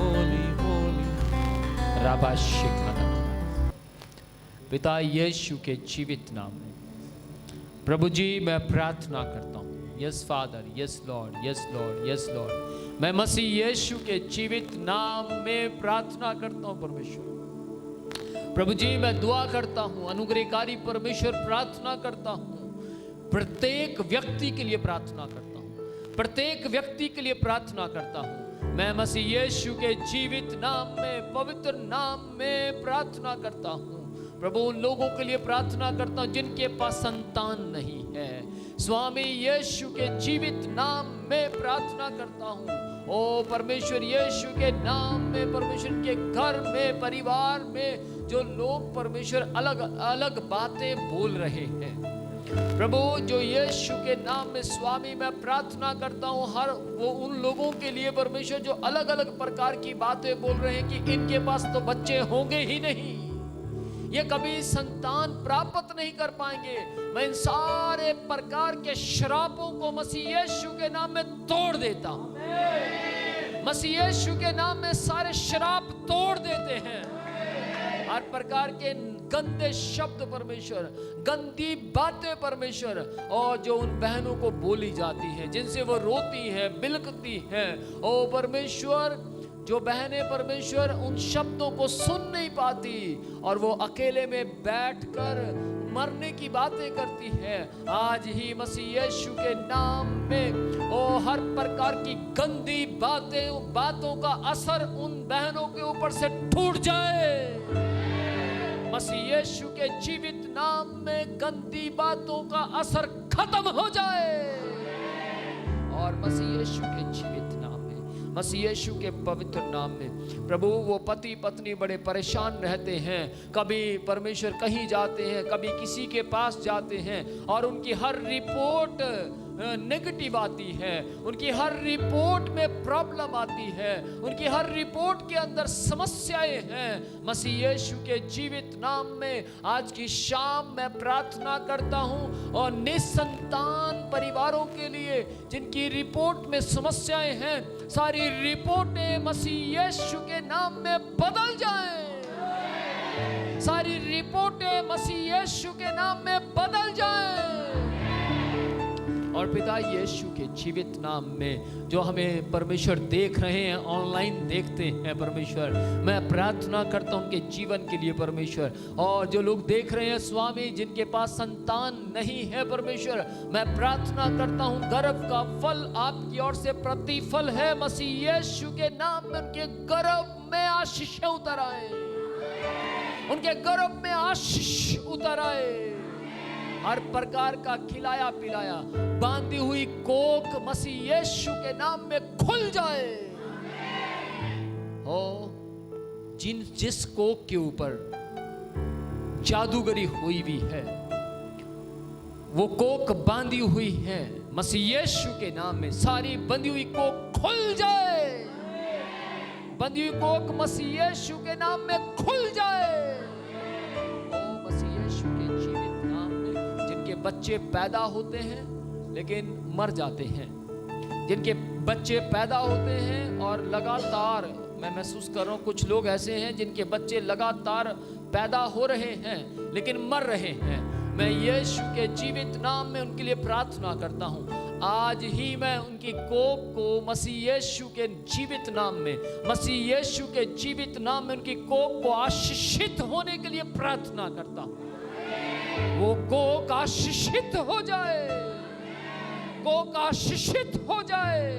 होली होली राबाशिखाना। पिता यीशु के जीवित नाम में प्रभु जी मैं प्रार्थना करता हूँ। Yes father, yes lord, yes lord, yes Lord. मैं मसीह यीशु के जीवित नाम में प्रार्थना करता हूँ परमेश्वर। प्रभु जी मैं दुआ करता हूँ, अनुग्रहकारी परमेश्वर प्रार्थना करता हूँ। प्रत्येक व्यक्ति के लिए प्रार्थना करता हूँ, प्रत्येक व्यक्ति के लिए प्रार्थना करता हूँ। मैं मसीह यीशु के जीवित नाम में, पवित्र नाम में प्रार्थना करता हूँ। प्रभु उन लोगों के लिए प्रार्थना करता हूँ जिनके पास संतान नहीं है। स्वामी यीशु के जीवित नाम में प्रार्थना करता हूँ। ओ परमेश्वर यीशु के नाम में, परमेश्वर के घर में, परिवार में जो लोग परमेश्वर अलग अलग बातें बोल रहे हैं, प्रभु जो यीशु के नाम में स्वामी मैं प्रार्थना करता हूँ हर वो उन लोगों के लिए परमेश्वर जो अलग अलग प्रकार की बातें बोल रहे हैं कि इनके पास तो बच्चे होंगे ही नहीं, ये कभी संतान प्राप्त नहीं कर पाएंगे। मैं इन सारे प्रकार के श्रापों को मसीह यीशु के नाम में तोड़ देता हूँ। मसीह यीशु के नाम में सारे श्राप तोड़ देते हैं। हर प्रकार के गंदे शब्द परमेश्वर, गंदी बातें परमेश्वर, और जो उन बहनों को बोली जाती हैं, जिनसे वो रोती हैं, बिलकती हैं, ओ परमेश्वर जो बहनें परमेश्वर उन शब्दों को सुन नहीं पाती और वो अकेले में बैठकर मरने की बातें करती है, आज ही मसीह यीशु के नाम में ओ हर प्रकार की गंदी बातों का असर उन बहनों के ऊपर से टूट जाए। मसीह यीशु के जीवित नाम में गंदी बातों का असर खत्म हो जाए और मसीह यीशु के जीवित नाम में, मसीह यीशु के पवित्र नाम में प्रभु वो पति पत्नी बड़े परेशान रहते हैं, कभी परमेश्वर कहीं जाते हैं, कभी किसी के पास जाते हैं और उनकी हर रिपोर्ट नेगेटिव आती है, उनकी हर रिपोर्ट में प्रॉब्लम आती है, उनकी हर रिपोर्ट के अंदर समस्याएं हैं। मसीह यीशु के जीवित नाम में आज की शाम मैं प्रार्थना करता हूं और निसंतान परिवारों के लिए जिनकी रिपोर्ट में समस्याएं हैं, सारी रिपोर्टें मसीह यीशु के नाम में बदल जाएं। सारी रिपोर्टें मसीह यीशु के नाम में बदल जाएं। और पिता यीशु के जीवित नाम में जो हमें परमेश्वर देख रहे हैं, ऑनलाइन देखते हैं परमेश्वर, मैं प्रार्थना करता हूं उनके जीवन के लिए परमेश्वर। और जो लोग देख रहे हैं स्वामी जिनके पास संतान नहीं है परमेश्वर, मैं प्रार्थना करता हूं गर्भ का फल आपकी ओर से प्रतिफल है। मसीह यीशु के नाम में उनके गर्भ में आशीष उतर आए, उनके गर्भ में आशीष उतर आए। हर प्रकार का खिलाया पिलाया बांधी हुई कोक मसीह यीशु के नाम में खुल जाए। हो जिस कोक के ऊपर जादूगरी हुई भी है, वो कोक बांधी हुई है मसीह यीशु के नाम में, सारी बंधी हुई कोक खुल जाए। बंधी हुई कोक मसीह यीशु के नाम में खुल जाए। बच्चे पैदा होते हैं लेकिन मर जाते हैं, जिनके बच्चे पैदा होते हैं और लगातार, मैं महसूस कर रहा हूँ कुछ लोग ऐसे हैं जिनके बच्चे लगातार पैदा हो रहे हैं लेकिन मर रहे हैं, मैं यीशु के जीवित नाम में उनके लिए प्रार्थना करता हूँ। आज ही मैं उनकी कोख को मसीह यीशु के जीवित नाम में, मसीह यीशु के जीवित नाम में उनकी कोख को आशीषित होने के लिए प्रार्थना करता हूँ। वो कोक आशीषित हो जाए, कोक आशीषित हो जाए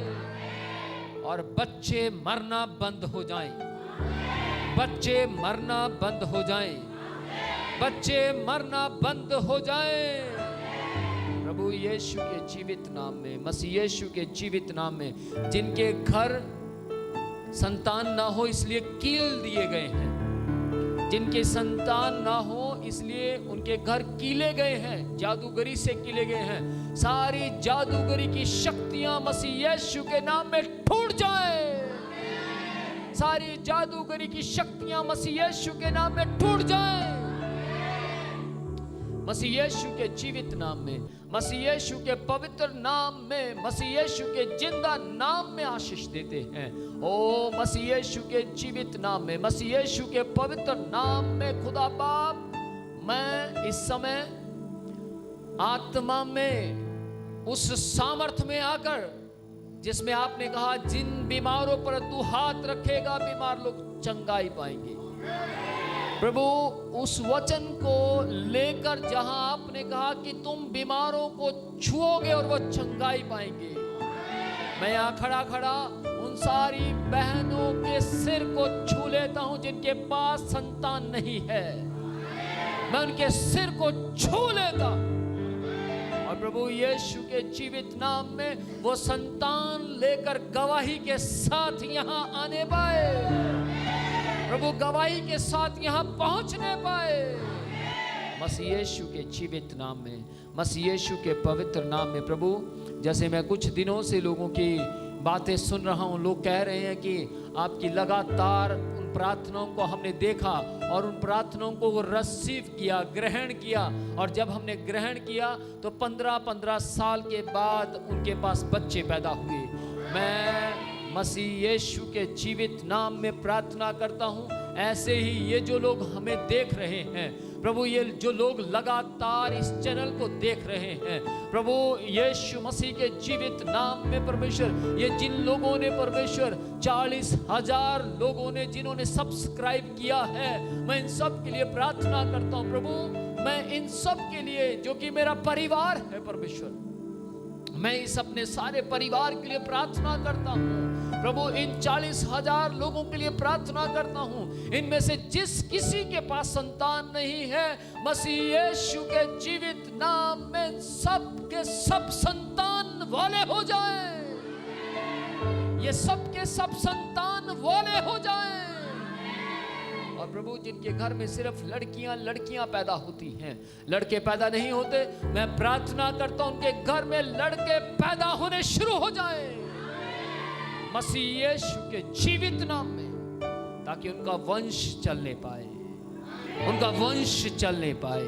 और बच्चे मरना बंद हो जाएं, बच्चे मरना बंद हो जाएं, बच्चे मरना बंद हो जाएं। प्रभु यीशु के जीवित नाम में, मसीह यीशु के जीवित नाम में जिनके घर संतान ना हो इसलिए कील दिए गए हैं, जिनके संतान ना हो इसलिए उनके घर कीले गए हैं, जादूगरी से कीले गए हैं, सारी जादूगरी की शक्तियां मसीह यीशु के नाम में टूट जाए। सारी जादूगरी की शक्तियां मसीह यीशु के नाम में टूट जाए। मसीह यीशु के जीवित नाम में, मसीह यीशु के पवित्र नाम में, मसीह यीशु के जिंदा नाम में आशीष देते हैं। ओ मसीह यीशु के जीवित नाम में, मसीह यीशु के पवित्र नाम में खुदा बाप, मैं इस समय आत्मा में उस सामर्थ में आकर जिसमें आपने कहा जिन बीमारों पर तू हाथ रखेगा बीमार लोग चंगाई पाएंगे, प्रभु उस वचन को लेकर जहां आपने कहा कि तुम बीमारों को छुओगे और वो चंगाई पाएंगे, मैं यहाँ खड़ा खड़ा उन सारी बहनों के सिर को छू लेता हूं जिनके पास संतान नहीं है, मैं उनके सिर को छू लेता और प्रभु यीशु के जीवित नाम में वो संतान लेकर गवाही के साथ यहाँ आने पाए, प्रभु गवाही के साथ यहाँ पहुंचने पाए, मसीह यीशु के जीवित नाम में, मसीह यीशु के पवित्र नाम में। प्रभु जैसे मैं कुछ दिनों से लोगों की बातें सुन रहा हूँ, लोग कह रहे हैं कि आपकी लगातार उन प्रार्थनाओं को हमने देखा और उन प्रार्थनाओं को रिसीव किया, ग्रहण किया, और जब हमने ग्रहण किया तो 15-15 साल के बाद उनके पास बच्चे पैदा हुए। मैं मसीह यीशु के जीवित नाम में प्रार्थना करता हूँ, ऐसे ही ये जो लोग हमें देख रहे हैं प्रभु, ये जो लोग लगातार इस चैनल को देख रहे हैं प्रभु यीशु मसीह के जीवित नाम में परमेश्वर, ये जिन लोगों ने परमेश्वर 40,000 लोगों ने जिन्होंने सब्सक्राइब किया है, मैं इन सब के लिए प्रार्थना करता हूँ प्रभु, मैं इन सब के लिए जो कि मेरा परिवार है परमेश्वर, मैं इस अपने सारे परिवार के लिए प्रार्थना करता हूँ प्रभु, इन 40,000 लोगों के लिए प्रार्थना करता हूँ, इनमें से जिस किसी के पास संतान नहीं है मसीह यीशु के जीवित नाम में सब के सब संतान वाले हो जाएं, ये सब के सब संतान वाले हो जाएं। और प्रभु जिनके घर में सिर्फ लड़कियां पैदा होती हैं, लड़के पैदा नहीं होते, मैं प्रार्थना करता हूं उनके घर में लड़के पैदा होने शुरू हो जाएं मसीह यीशु के जीवित नाम में, ताकि उनका वंश चलने पाए, उनका वंश चलने पाए,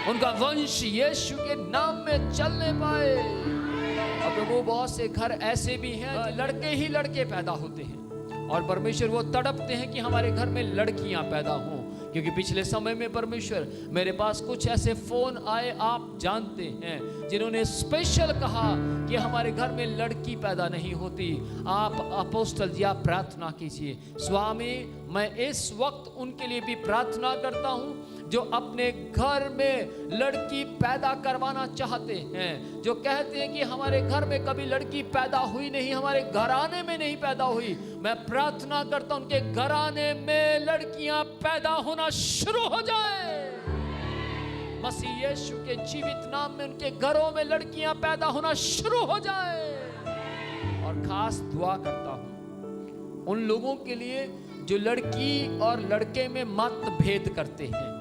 उनका वंश यीशु के नाम में चलने पाए। और प्रभु बहुत से घर ऐसे भी हैं लड़के ही लड़के पैदा होते हैं और परमेश्वर वो तड़पते हैं कि हमारे घर में लड़कियां पैदा हों, क्योंकि पिछले समय में परमेश्वर मेरे पास कुछ ऐसे फोन आए, आप जानते हैं, जिन्होंने स्पेशल कहा कि हमारे घर में लड़की पैदा नहीं होती, आप अपोस्टल जी आप प्रार्थना कीजिए। स्वामी मैं इस वक्त उनके लिए भी प्रार्थना करता हूं जो अपने घर में लड़की पैदा करवाना चाहते हैं, जो कहते हैं कि हमारे घर में कभी लड़की पैदा हुई नहीं, हमारे घराने में नहीं पैदा हुई, मैं प्रार्थना करता हूं उनके घराने में लड़कियां पैदा होना शुरू हो जाए मसीह यीशु के जीवित नाम में, उनके घरों में लड़कियां पैदा होना शुरू हो जाए। और खास दुआ करता हूं उन लोगों के लिए जो लड़की और लड़के में मतभेद करते हैं,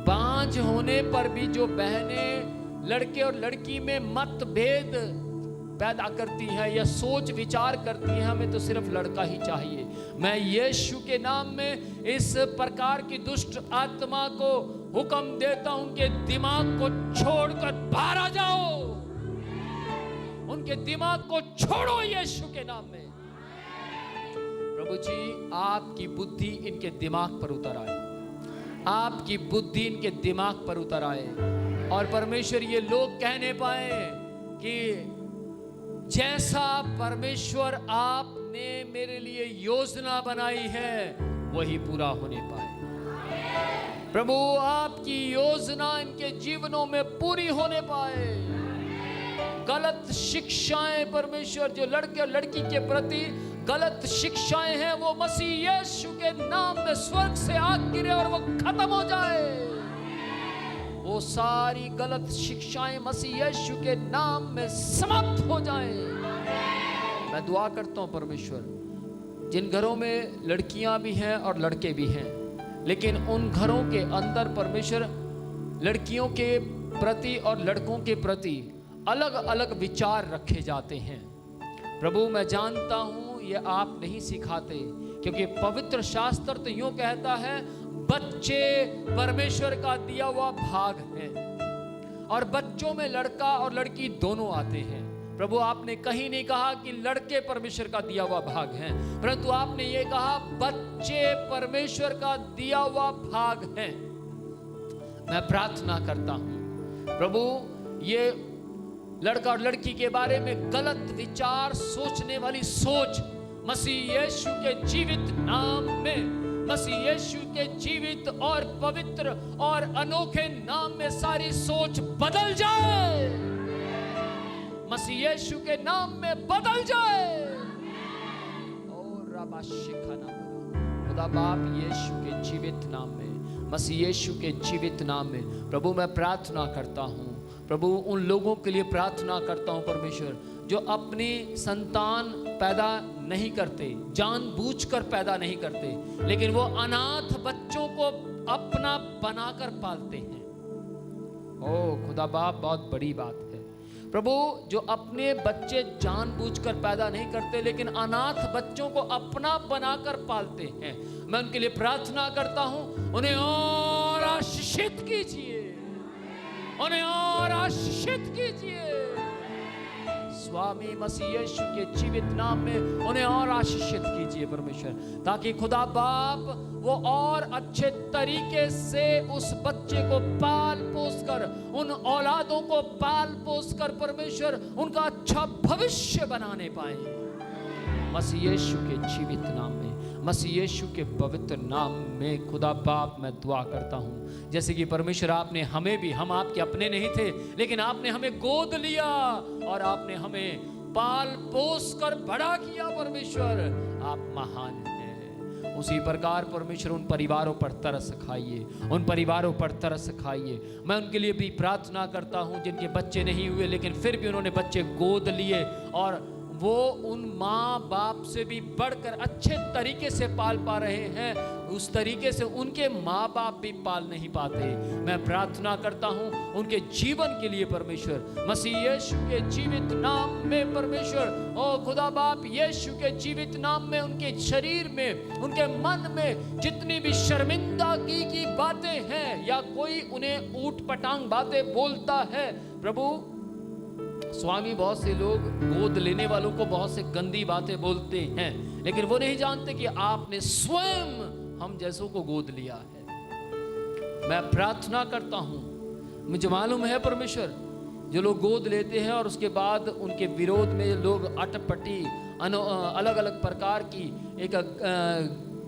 बांझ होने पर भी जो बहनें लड़के और लड़की में मतभेद पैदा करती हैं या सोच विचार करती हैं हमें तो सिर्फ लड़का ही चाहिए, मैं यीशु के नाम में इस प्रकार की दुष्ट आत्मा को हुक्म देता हूं कि दिमाग को छोड़कर बाहर आ जाओ, उनके दिमाग को छोड़ो यीशु के नाम में। प्रभु जी आपकी बुद्धि इनके दिमाग पर उतर आए, आपकी बुद्धि इनके दिमाग पर उतर आए और परमेश्वर ये लोग कहने पाए कि जैसा परमेश्वर आपने मेरे लिए योजना बनाई है वही पूरा होने पाए। प्रभु आपकी योजना इनके जीवनों में पूरी होने पाए। गलत शिक्षाएं परमेश्वर जो लड़के और लड़की के प्रति गलत शिक्षाएं हैं वो मसीह यीशु के नाम में स्वर्ग से आग गिरे और वो खत्म हो जाए। वो सारी गलत शिक्षाएं मसीह यीशु के नाम में समाप्त हो जाएं। मैं दुआ करता हूं परमेश्वर जिन घरों में लड़कियां भी हैं और लड़के भी हैं, लेकिन उन घरों के अंदर परमेश्वर लड़कियों के प्रति और लड़कों के प्रति अलग अलग विचार रखे जाते हैं। प्रभु मैं जानता हूं ये आप नहीं सिखाते, क्योंकि पवित्र शास्त्र तो यूं कहता है बच्चे परमेश्वर का दिया हुआ भाग है, और बच्चों में लड़का और लड़की दोनों आते हैं। प्रभु आपने कहीं नहीं कहा कि लड़के परमेश्वर का दिया हुआ भाग हैं, परंतु आपने ये कहा बच्चे परमेश्वर का दिया हुआ भाग हैं। मैं प्रार्थना करता हूं प्रभु, ये लड़का और लड़की के बारे में गलत विचार सोचने वाली सोच मसीह यीशु के जीवित नाम में, मसीह यीशु के जीवित और पवित्र और अनोखे नाम में सारी सोच बदल जाए, मसीह यीशु के नाम में बदल जाए। और खुदा बाप यीशु के जीवित नाम में, मसीह यीशु के जीवित नाम में प्रभु मैं प्रार्थना करता हूँ। प्रभु उन लोगों के लिए प्रार्थना करता हूँ परमेश्वर, जो अपनी संतान पैदा नहीं करते, जानबूझकर पैदा नहीं करते, लेकिन वो अनाथ बच्चों को अपना बनाकर पालते हैं। ओ खुदा बाप, बहुत बड़ी बात है प्रभु, जो अपने बच्चे जानबूझकर पैदा नहीं करते, लेकिन अनाथ बच्चों को अपना बनाकर पालते हैं। मैं उनके लिए प्रार्थना करता हूं, उन्हें और आशीषित कीजिए, उन्हें और आशीषित कीजिए स्वामी, मसीह यीशु के जीवित नाम में उन्हें और आशीषित कीजिए परमेश्वर, ताकि खुदा बाप वो और अच्छे तरीके से उस बच्चे को पाल पोस कर, उन औलादों को पाल पोस कर परमेश्वर उनका अच्छा भविष्य बनाने पाए। मसीह यीशु के जीवित नाम में, मसीह यीशु के पवित्र नाम में खुदा बाप मैं दुआ करता हूँ। जैसे कि परमेश्वर आपने हमें भी, हम आपके अपने नहीं थे, लेकिन आपने हमें गोद लिया और आपने हमें पाल पोस कर बड़ा किया परमेश्वर, आप महान हैं। उसी प्रकार परमेश्वर उन परिवारों पर तरस खाइए, उन परिवारों पर तरस खाइए। मैं उनके लिए भी प्रार्थना करता हूँ जिनके बच्चे नहीं हुए, लेकिन फिर भी उन्होंने बच्चे गोद लिए और वो उन माँ बाप से भी बढ़कर अच्छे तरीके से पाल पा रहे हैं, उस तरीके से उनके माँ बाप भी पाल नहीं पाते। मैं प्रार्थना करता हूँ उनके जीवन के लिए परमेश्वर, मसीह यीशु के जीवित नाम में परमेश्वर, ओ खुदा बाप यीशु के जीवित नाम में उनके शरीर में, उनके मन में जितनी भी शर्मिंदगी की बातें हैं या कोई उन्हें ऊट पटांग बातें बोलता है, प्रभु स्वामी बहुत से लोग गोद लेने वालों को बहुत से गंदी बातें बोलते हैं, लेकिन वो नहीं जानते कि आपने स्वयं हम जैसों को गोद लिया है। मैं प्रार्थना करता हूं, मुझे मालूम है परमेश्वर, जो लोग गोद लेते हैं और उसके बाद उनके विरोध में लोग अटपटी अलग अलग प्रकार की एक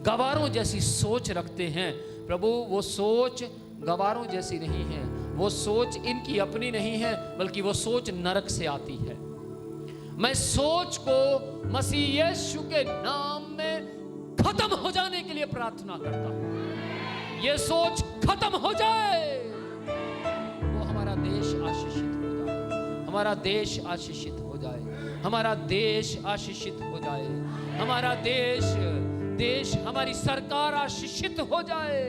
गवारों जैसी सोच रखते हैं, प्रभु वो सोच गवारों जैसी नहीं है, वो सोच इनकी अपनी नहीं है, बल्कि वो सोच नरक से आती है। मैं सोच को मसीह यीशु के नाम में खत्म हो जाने के लिए प्रार्थना करता हूं। ये सोच खत्म हो जाए, वो हमारा देश आशीषित हो जाए, हमारा देश आशीषित हो जाए, हमारा देश आशीषित हो जाए, हमारा देश हमारी सरकार आशीषित हो जाए।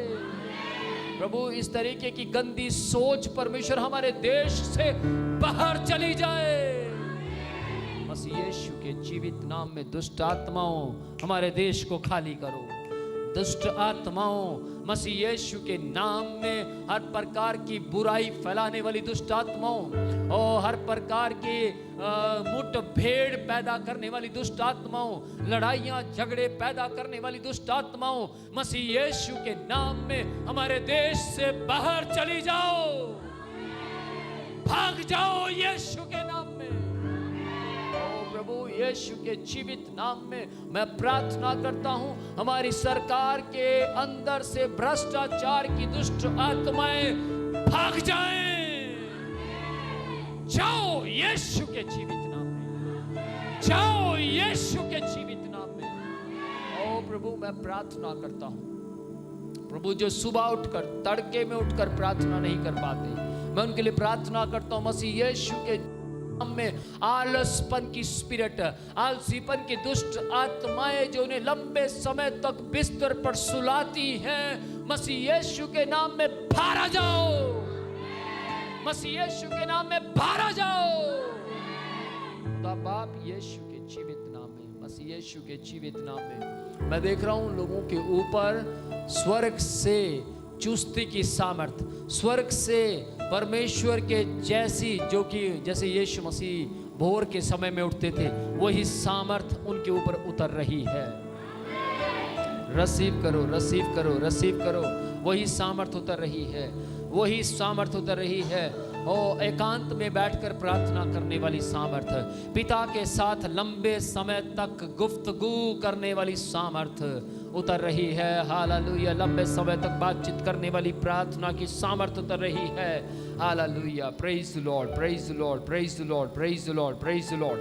प्रभु इस तरीके की गंदी सोच परमेश्वर हमारे देश से बाहर चली जाए। मसीह यीशु के जीवित नाम में दुष्ट आत्माओं हमारे देश को खाली करो, दुष्ट आत्माओं मसीह यीशु के नाम में हर प्रकार की बुराई फैलाने वाली दुष्ट आत्माओं और हर प्रकार की मुठभेड़ पैदा करने वाली दुष्ट आत्माओं, लड़ाइयां झगड़े पैदा करने वाली दुष्ट आत्माओं, मसीह यीशु के नाम में हमारे देश से बाहर चली जाओ, भाग जाओ यीशु के नाम में। प्रभु यीशु के जीवित नाम में मैं प्रार्थना करता हूं, हमारी सरकार के अंदर से भ्रष्टाचार की दुष्ट आत्माएं भाग जाएं। जाओ यीशु के जीवित नाम में, जाओ यीशु के जीवित नाम में। ओ प्रभु मैं प्रार्थना करता हूं, प्रभु जो सुबह उठकर तड़के में उठकर प्रार्थना नहीं कर पाते, मैं उनके लिए प्रार्थना करता हूं मसीह यीशु के में आलसपन की स्पिरिट, आलसीपन की दुष्ट आत्माएं जो उन्हें लंबे समय तक बिस्तर पर सुलाती हैं, मसीह यीशु के नाम में बाहर आ जाओ, मसीह यीशु के नाम में बाहर आ जाओ। खुदा बाप यीशु के जीवित नाम में मसीह यीशु के जीवित नाम में मैं देख रहा हूं लोगों के ऊपर स्वर्ग से चुस्ती की सामर्थ, स्वर्ग से परमेश्वर के जैसी, जो कि जैसे यीशु मसीह भोर के समय में उठते थे, वही सामर्थ उनके ऊपर उतर रही है। रिसीव करो, रिसीव करो, रिसीव करो। वही सामर्थ उतर रही है, वही सामर्थ उतर रही है। ओ एकांत में बैठकर प्रार्थना करने वाली सामर्थ, पिता के साथ लंबे समय तक गुफ्तगू करने वाली सामर्थ उतर रही है। हालेलुया। लंबे समय तक बातचीत करने वाली प्रार्थना की सामर्थ उतर रही है। Hallelujah. Praise the Lord, praise the Lord, praise the Lord, praise the Lord, praise the Lord.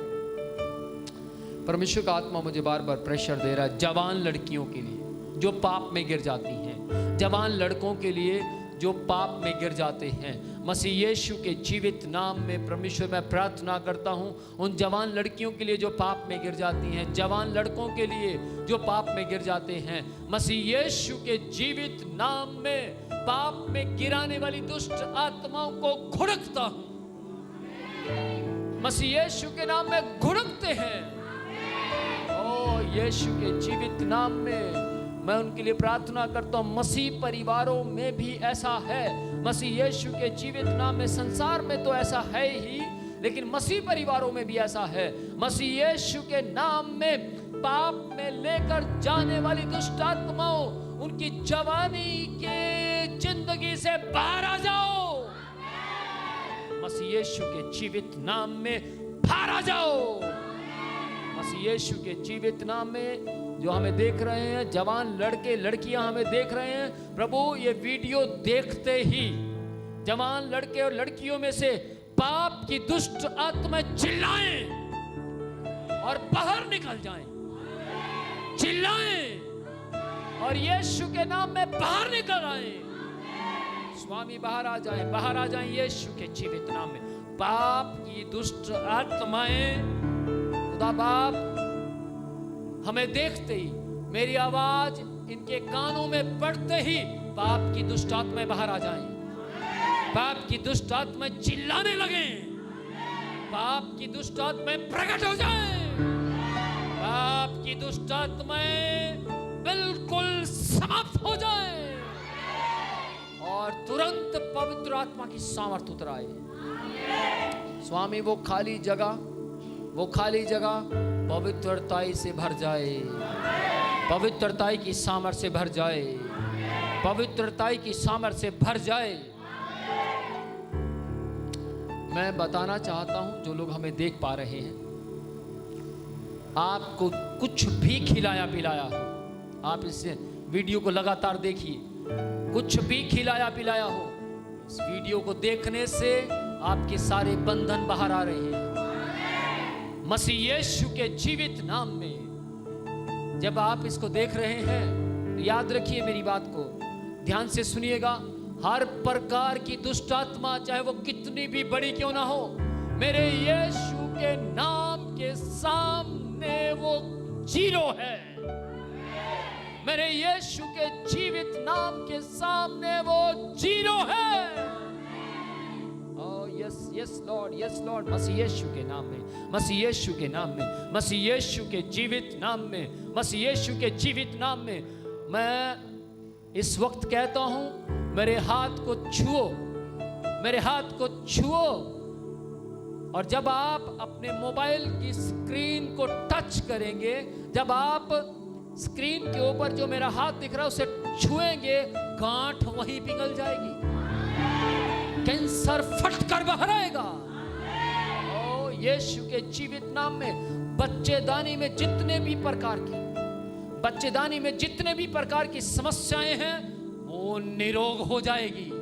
परमेश्वर का आत्मा मुझे बार बार प्रेशर दे रहा है जवान लड़कियों के लिए जो पाप में गिर जाती हैं, जवान लड़कों के लिए जो पाप में गिर जाते हैं। मसीह यीशु के जीवित नाम में परमेश्वर मैं प्रार्थना करता हूं उन जवान लड़कियों के लिए जो पाप में गिर जाती हैं, जवान लड़कों के लिए जो पाप में गिर जाते हैं। मसीह यीशु के जीवित नाम में पाप में गिराने वाली दुष्ट आत्माओं को घुड़कता हूं। मसीह यीशु के नाम में घुड़कते हैं। ओ यीशु के जीवित नाम में मैं उनके लिए प्रार्थना करता हूं। मसीह परिवारों में भी ऐसा है। मसीह यीशु के जीवित नाम में, संसार में तो ऐसा है ही, लेकिन मसीह परिवारों में भी ऐसा है। मसीह यीशु के नाम में पाप में लेकर जाने वाली दुष्ट आत्माओं, उनकी जवानी के जिंदगी से बाहर आ जाओ। मसीह यीशु के जीवित नाम में बाहर आ जाओ। मसीह यीशु के जीवित नाम में जो हमें देख रहे हैं, जवान लड़के लड़कियां हमें देख रहे हैं, प्रभु ये वीडियो देखते ही जवान लड़के और लड़कियों में से पाप की दुष्ट आत्माएं चिल्लाएं और बाहर निकल जाएं, चिल्लाएं और यीशु के नाम में बाहर निकल आए। स्वामी बाहर आ जाएं, बाहर आ जाएं यीशु के जीवित नाम में। पाप की दुष्ट आत्माएं, खुदा बाप हमें देखते ही, मेरी आवाज इनके कानों में पड़ते ही पाप की दुष्ट आत्माएं बाहर आ जाएं। पाप की दुष्ट आत्माएं चिल्लाने लगे, पाप की दुष्ट आत्माएं प्रकट हो जाएं, पाप की दुष्ट आत्माएं बिल्कुल समाप्त हो जाएं और तुरंत पवित्र आत्मा की सामर्थ उतर आए। स्वामी वो खाली जगह पवित्रताई से भर जाए, पवित्रताई की सामर्थ से भर जाए, पवित्रताई की सामर्थ से भर जाए। मैं बताना चाहता हूं जो लोग हमें देख पा रहे हैं, आपको कुछ भी खिलाया पिलाया हो, आप इस वीडियो को लगातार देखिए, कुछ भी खिलाया पिलाया हो, इस वीडियो को देखने से आपके सारे बंधन बाहर आ रहे हैं। मसीह यीशु के जीवित नाम में जब आप इसको देख रहे हैं तो याद रखिए मेरी बात को, ध्यान से सुनिएगा। हर प्रकार की दुष्ट आत्मा, चाहे वो कितनी भी बड़ी क्यों ना हो, मेरे यीशु के नाम के सामने वो जीरो है। मेरे यीशु के जीवित नाम के सामने वो जीरो है। Yes yes lord, yes lord. Masih Yeshu के नाम में, मसीह यीशु के नाम में, मसीह यीशु के जीवित नाम में, मसीह यीशु के जीवित नाम में मैं इस वक्त कहता हूं, मेरे हाथ को छुओ, मेरे हाथ को छुओ। और जब आप अपने मोबाइल की स्क्रीन को टच करेंगे, जब आप स्क्रीन के ऊपर जो मेरा हाथ दिख रहा है उसे छुएंगे, गांठ वहीं पिघल जाएगी, कैंसर फटकर बाहर आएगा। ओ यीशु के जीवित नाम में बच्चेदानी में जितने भी प्रकार की समस्याएं हैं वो निरोग हो जाएगी।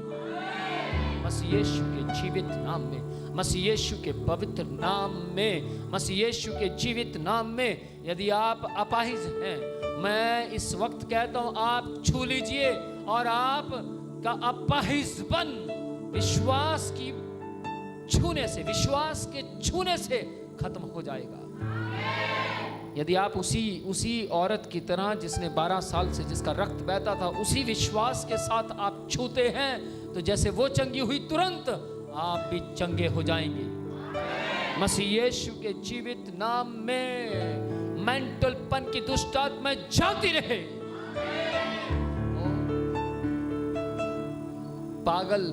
मसीह यीशु के जीवित नाम में, मसीह यीशु के पवित्र नाम में, मसीह यीशु के जीवित नाम में। यदि आप अपाहिज हैं, मैं इस वक्त कहता हूं आप छू लीजिए और आप का अपाहिजपन विश्वास के छूने से खत्म हो जाएगा। यदि आप उसी औरत की तरह जिसने 12 साल से जिसका रक्त बहता था, उसी विश्वास के साथ आप छूते हैं, तो जैसे वो चंगी हुई, तुरंत आप भी चंगे हो जाएंगे। मसीह यीशु के जीवित नाम में मेंटल पन की दुष्ट आत्मा जाती रहे।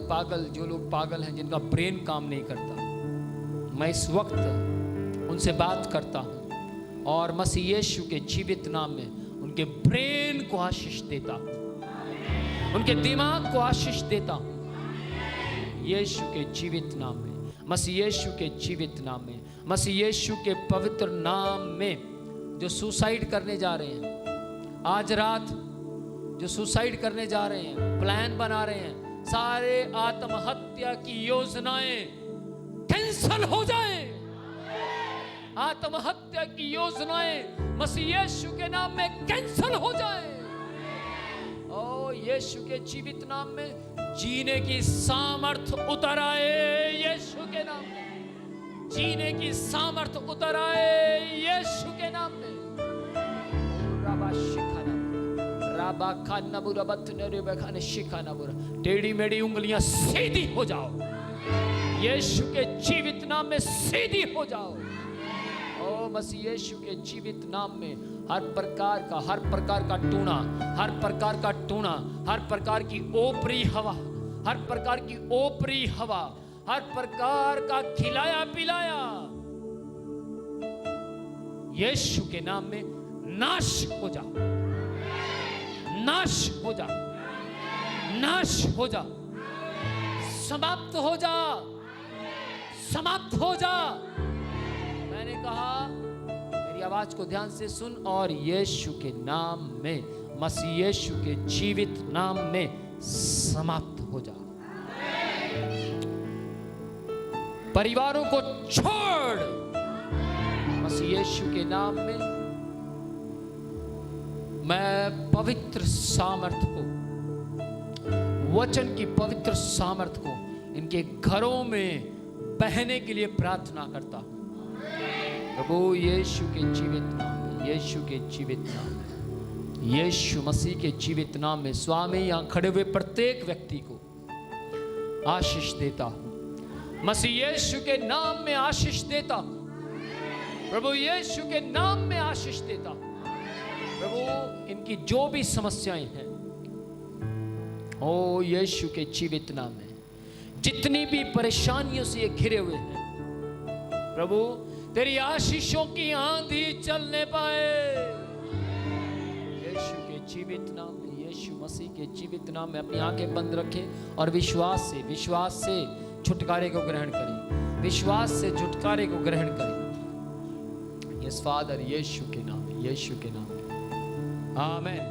पागल जो लोग पागल हैं, जिनका ब्रेन काम नहीं करता, मैं इस वक्त उनसे बात करता हूं और मसीह यीशु के जीवित नाम में उनके ब्रेन को आशीष देता हूं, उनके दिमाग को आशीष देता हूं यीशु के जीवित नाम में, मसीह यीशु के जीवित नाम में, मसीह यीशु के पवित्र नाम में। जो सुसाइड करने जा रहे हैं आज रात, जो सुसाइड करने जा रहे हैं, प्लान बना रहे हैं, सारे आत्महत्या की योजनाएं कैंसल हो जाएं। आत्महत्या की योजनाएं मसीह यीशु के नाम में कैंसल हो जाएं। ओ यीशु के जीवित नाम में जीने की सामर्थ उतर आए यीशु के नाम में, जीने की सामर्थ उतर आए यीशु के नाम में। टेढ़ी मेढ़ी उंगलियां सीधी हो जाओ यीशु के जीवित नाम में, सीधी हो जाओ। ओ मसीह यीशु के जीवित नाम में हर प्रकार का टूना, हर प्रकार का टूना, हर प्रकार की ओपरी हवा, हर प्रकार की ओपरी हवा, हर प्रकार का खिलाया पिलाया यीशु के नाम में नाश हो जा, नाश हो जा, नाश हो जा, समाप्त हो जा, समाप्त हो जा। मैंने कहा मेरी आवाज को ध्यान से सुन और यीशु के नाम में, मसीह यीशु के जीवित नाम में समाप्त हो जा। परिवारों को छोड़ मसीह यीशु के नाम में। मैं पवित्र सामर्थ को, वचन की पवित्र सामर्थ को इनके घरों में बहने के लिए प्रार्थना करता हूं प्रभु यीशु के जीवित नाम में, यीशु के जीवित नाम में, यीशु मसीह के जीवित नाम में। स्वामी यहां खड़े हुए प्रत्येक व्यक्ति को आशीष देता हूं, मसीह यीशु के नाम में आशीष देता हूं, प्रभु यीशु के नाम में आशीष देता हूं। प्रभु इनकी जो भी समस्याएं हैं, ओ यीशु के जीवित नाम में, जितनी भी परेशानियों से ये घिरे हुए हैं, प्रभु तेरी आशीषों की आंधी चलने पाए यीशु के जीवित नाम में, यीशु मसीह के जीवित नाम में। अपनी आंखें बंद रखें और विश्वास से छुटकारे को ग्रहण करें, विश्वास से छुटकारे को ग्रहण करें। यस फादर, यीशु के नाम में, यीशु के नाम में, आमीन।